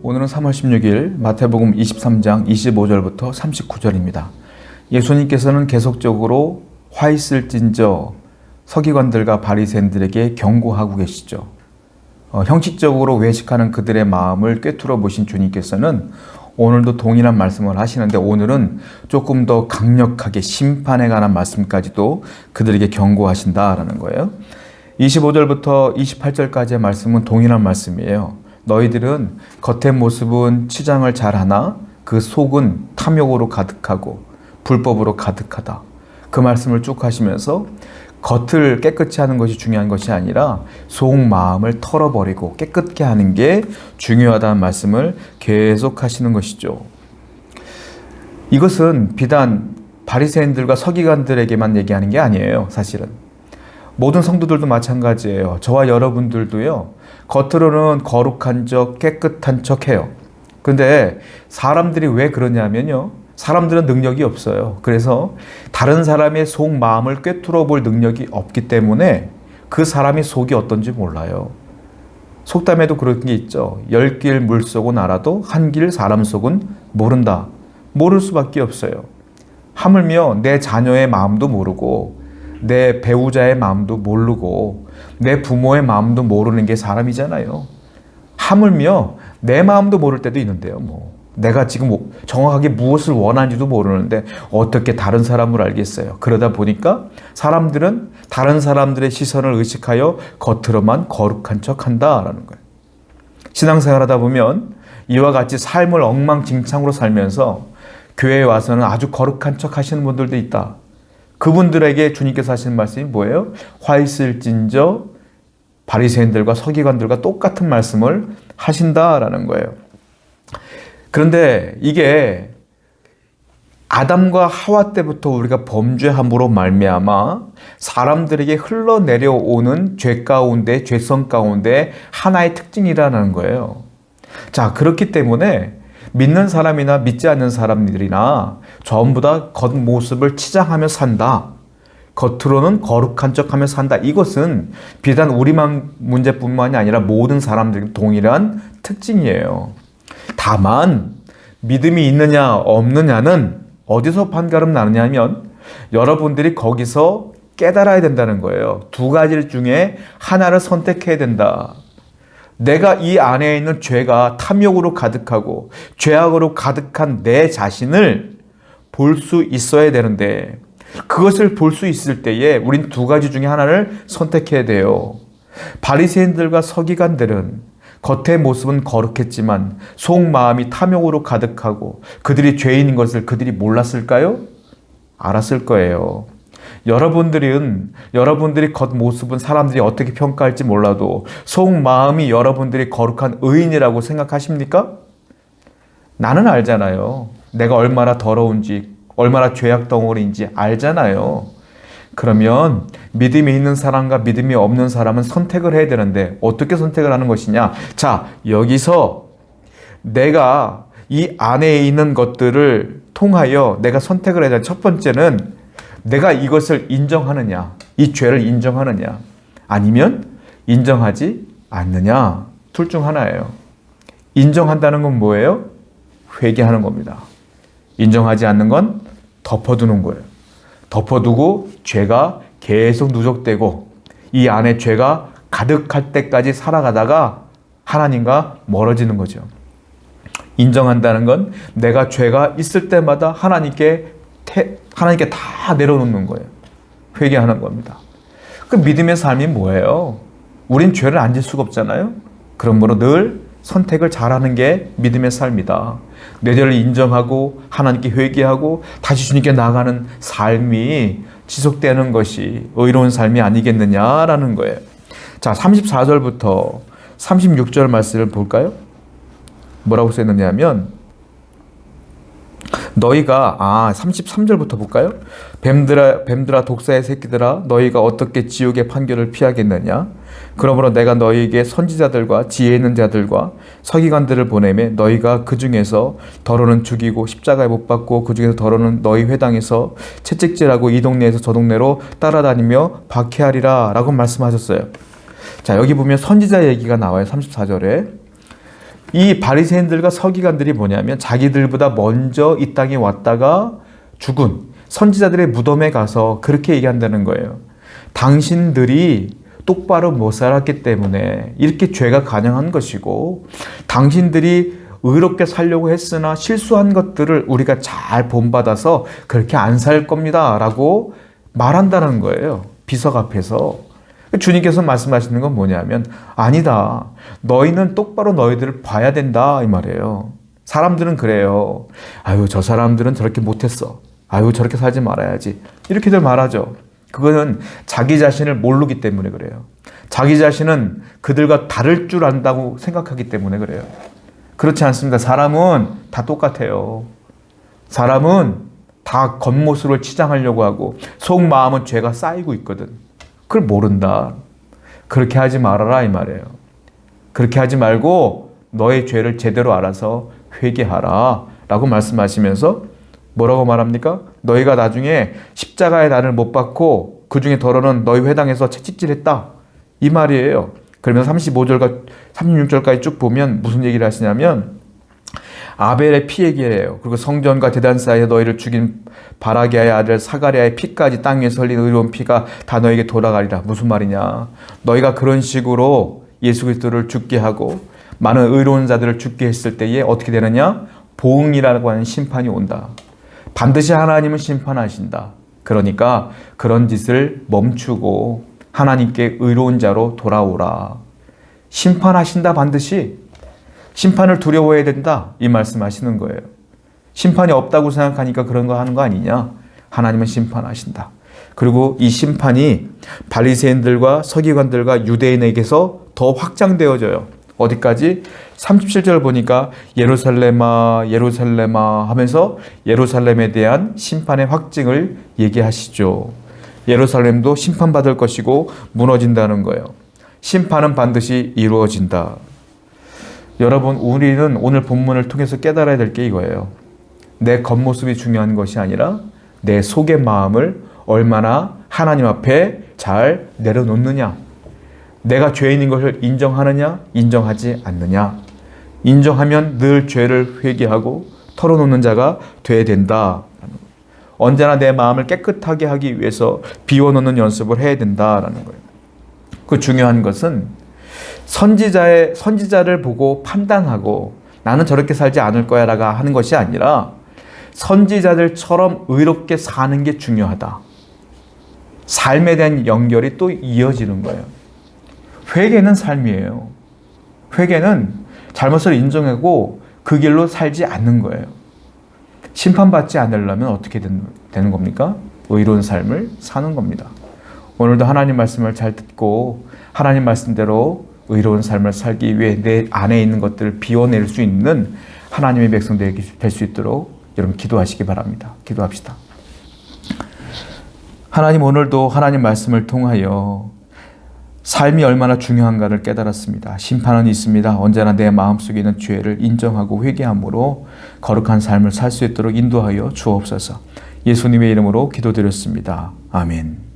오늘은 3월 16일 마태복음 23장 25절부터 39절입니다. 예수님께서는 계속적으로 화 있을진저 서기관들과 바리새인들에게 경고하고 계시죠. 형식적으로 외식하는 그들의 마음을 꿰뚫어 보신 주님께서는 오늘도 동일한 말씀을 하시는데 오늘은 조금 더 강력하게 심판에 관한 말씀까지도 그들에게 경고하신다라는 거예요. 25절부터 28절까지의 말씀은 동일한 말씀이에요. 너희들은 겉의 모습은 치장을 잘하나 그 속은 탐욕으로 가득하고 불법으로 가득하다. 그 말씀을 쭉 하시면서 겉을 깨끗이 하는 것이 중요한 것이 아니라 속 마음을 털어버리고 깨끗게 하는 게 중요하다는 말씀을 계속 하시는 것이죠. 이것은 비단 바리새인들과 서기관들에게만 얘기하는 게 아니에요. 사실은 모든 성도들도 마찬가지예요. 저와 여러분들도요, 겉으로는 거룩한 척 깨끗한 척 해요. 근데 사람들이 왜 그러냐면요, 사람들은 능력이 없어요. 그래서 다른 사람의 속 마음을 꿰뚫어 볼 능력이 없기 때문에 그 사람의 속이 어떤지 몰라요. 속담에도 그런 게 있죠. 10길 물속은 알아도 한 길 사람 속은 모른다. 모를 수밖에 없어요. 하물며 내 자녀의 마음도 모르고 내 배우자의 마음도 모르고 내 부모의 마음도 모르는 게 사람이잖아요. 하물며 내 마음도 모를 때도 있는데요. 내가 지금 정확하게 무엇을 원하는지도 모르는데 어떻게 다른 사람을 알겠어요. 그러다 보니까 사람들은 다른 사람들의 시선을 의식하여 겉으로만 거룩한 척 한다라는 거예요. 신앙생활 하다 보면 이와 같이 삶을 엉망진창으로 살면서 교회에 와서는 아주 거룩한 척 하시는 분들도 있다. 그분들에게 주님께서 하시는 말씀이 뭐예요? 화 있을진저 바리새인들과 서기관들과 똑같은 말씀을 하신다라는 거예요. 그런데 이게 아담과 하와 때부터 우리가 범죄함으로 말미암아 사람들에게 흘러내려오는 죄 가운데, 죄성 가운데 하나의 특징이라는 거예요. 자, 그렇기 때문에 믿는 사람이나 믿지 않는 사람들이나 전부 다 겉모습을 치장하며 산다. 겉으로는 거룩한 척하며 산다. 이것은 비단 우리만 문제뿐만이 아니라 모든 사람들에게 동일한 특징이에요. 다만 믿음이 있느냐 없느냐는 어디서 판가름 나느냐 하면 여러분들이 거기서 깨달아야 된다는 거예요. 두 가지 중에 하나를 선택해야 된다. 내가 이 안에 있는 죄가 탐욕으로 가득하고 죄악으로 가득한 내 자신을 볼 수 있어야 되는데 그것을 볼 수 있을 때에 우린 두 가지 중에 하나를 선택해야 돼요. 바리새인들과 서기관들은 겉의 모습은 거룩했지만 속 마음이 탐욕으로 가득하고 그들이 죄인인 것을 그들이 몰랐을까요? 알았을 거예요. 여러분들이 겉모습은 사람들이 어떻게 평가할지 몰라도 속 마음이 여러분들이 거룩한 의인이라고 생각하십니까? 나는 알잖아요. 내가 얼마나 더러운지, 얼마나 죄악 덩어리인지 알잖아요. 그러면 믿음이 있는 사람과 믿음이 없는 사람은 선택을 해야 되는데 어떻게 선택을 하는 것이냐? 자, 여기서 내가 이 안에 있는 것들을 통하여 내가 선택을 해야 되는 첫 번째는 내가 이것을 인정하느냐, 이 죄를 인정하느냐, 아니면 인정하지 않느냐, 둘 중 하나예요. 인정한다는 건 뭐예요? 회개하는 겁니다. 인정하지 않는 건 덮어두는 거예요. 덮어두고 죄가 계속 누적되고 이 안에 죄가 가득할 때까지 살아가다가 하나님과 멀어지는 거죠. 인정한다는 건 내가 죄가 있을 때마다 하나님께 다 내려놓는 거예요. 회개하는 겁니다. 그 믿음의 삶이 뭐예요? 우린 죄를 안 질 수가 없잖아요. 그러므로 늘 선택을 잘하는 게 믿음의 삶이다. 내 죄를 인정하고 하나님께 회개하고 다시 주님께 나아가는 삶이 지속되는 것이 의로운 삶이 아니겠느냐라는 거예요. 자, 34절부터 36절 말씀을 볼까요? 뭐라고 써있느냐 하면 너희가 33절부터 볼까요? 뱀들아 독사의 새끼들아 너희가 어떻게 지옥의 판결을 피하겠느냐? 그러므로 내가 너희에게 선지자들과 지혜 있는 자들과 서기관들을 보내매 너희가 그 중에서 더러는 죽이고 십자가에 못 박고 그 중에서 더러는 너희 회당에서 채찍질하고 이 동네에서 저 동네로 따라다니며 박해하리라 라고 말씀하셨어요. 자, 여기 보면 선지자 얘기가 나와요. 34절에 이 바리새인들과 서기관들이 뭐냐면 자기들보다 먼저 이 땅에 왔다가 죽은 선지자들의 무덤에 가서 그렇게 얘기한다는 거예요. 당신들이 똑바로 못 살았기 때문에 이렇게 죄가 가능한 것이고, 당신들이 의롭게 살려고 했으나 실수한 것들을 우리가 잘 본받아서 그렇게 안 살 겁니다 라고 말한다는 거예요. 비석 앞에서. 주님께서 말씀하시는 건 뭐냐면, 아니다, 너희는 똑바로 너희들을 봐야 된다 이 말이에요. 사람들은 그래요. 아유, 저 사람들은 저렇게 못했어. 아유, 저렇게 살지 말아야지. 이렇게들 말하죠. 그거는 자기 자신을 모르기 때문에 그래요. 자기 자신은 그들과 다를 줄 안다고 생각하기 때문에 그래요. 그렇지 않습니다. 사람은 다 똑같아요. 사람은 다 겉모습을 치장하려고 하고 속마음은 죄가 쌓이고 있거든. 그걸 모른다. 그렇게 하지 말아라 이 말이에요. 그렇게 하지 말고 너의 죄를 제대로 알아서 회개하라 라고 말씀하시면서 뭐라고 말합니까? 너희가 나중에 십자가의 난을 못 받고 그 중에 더러는 너희 회당에서 채찍질했다 이 말이에요. 그러면서 35절과 36절까지 쭉 보면 무슨 얘기를 하시냐면 아벨의 피 얘기를 해요. 그리고 성전과 제단 사이에 너희를 죽인 바라기아의 아들 사가랴의 피까지 땅 위에 흘린 의로운 피가 다 너에게 돌아가리라. 무슨 말이냐? 너희가 그런 식으로 예수 그리스도를 죽게 하고 많은 의로운 자들을 죽게 했을 때에 어떻게 되느냐? 보응이라고 하는 심판이 온다. 반드시 하나님은 심판하신다. 그러니까 그런 짓을 멈추고 하나님께 의로운 자로 돌아오라. 심판하신다 반드시. 심판을 두려워해야 된다. 이 말씀하시는 거예요. 심판이 없다고 생각하니까 그런 거 하는 거 아니냐. 하나님은 심판하신다. 그리고 이 심판이 바리새인들과 서기관들과 유대인에게서 더 확장되어져요. 어디까지? 37절 보니까 예루살렘아 예루살렘아 하면서 예루살렘에 대한 심판의 확증을 얘기하시죠. 예루살렘도 심판받을 것이고 무너진다는 거예요. 심판은 반드시 이루어진다. 여러분, 우리는 오늘 본문을 통해서 깨달아야 될 게 이거예요. 내 겉모습이 중요한 것이 아니라 내 속의 마음을 얼마나 하나님 앞에 잘 내려놓느냐. 내가 죄인인 것을 인정하느냐, 인정하지 않느냐. 인정하면 늘 죄를 회개하고 털어놓는 자가 돼야 된다. 언제나 내 마음을 깨끗하게 하기 위해서 비워놓는 연습을 해야 된다라는 거예요. 그 중요한 것은 선지자를 보고 판단하고 나는 저렇게 살지 않을 거야 라고 하는 것이 아니라 선지자들처럼 의롭게 사는 게 중요하다. 삶에 대한 연결이 또 이어지는 거예요. 회개는 삶이에요. 회개는 잘못을 인정하고 그 길로 살지 않는 거예요. 심판받지 않으려면 어떻게 되는 겁니까? 의로운 삶을 사는 겁니다. 오늘도 하나님 말씀을 잘 듣고 하나님 말씀대로 의로운 삶을 살기 위해 내 안에 있는 것들을 비워낼 수 있는 하나님의 백성 될 수 있도록 여러분 기도하시기 바랍니다. 기도합시다. 하나님, 오늘도 하나님 말씀을 통하여 삶이 얼마나 중요한가를 깨달았습니다. 심판은 있습니다. 언제나 내 마음속에 있는 죄를 인정하고 회개함으로 거룩한 삶을 살 수 있도록 인도하여 주옵소서. 예수님의 이름으로 기도드렸습니다. 아멘.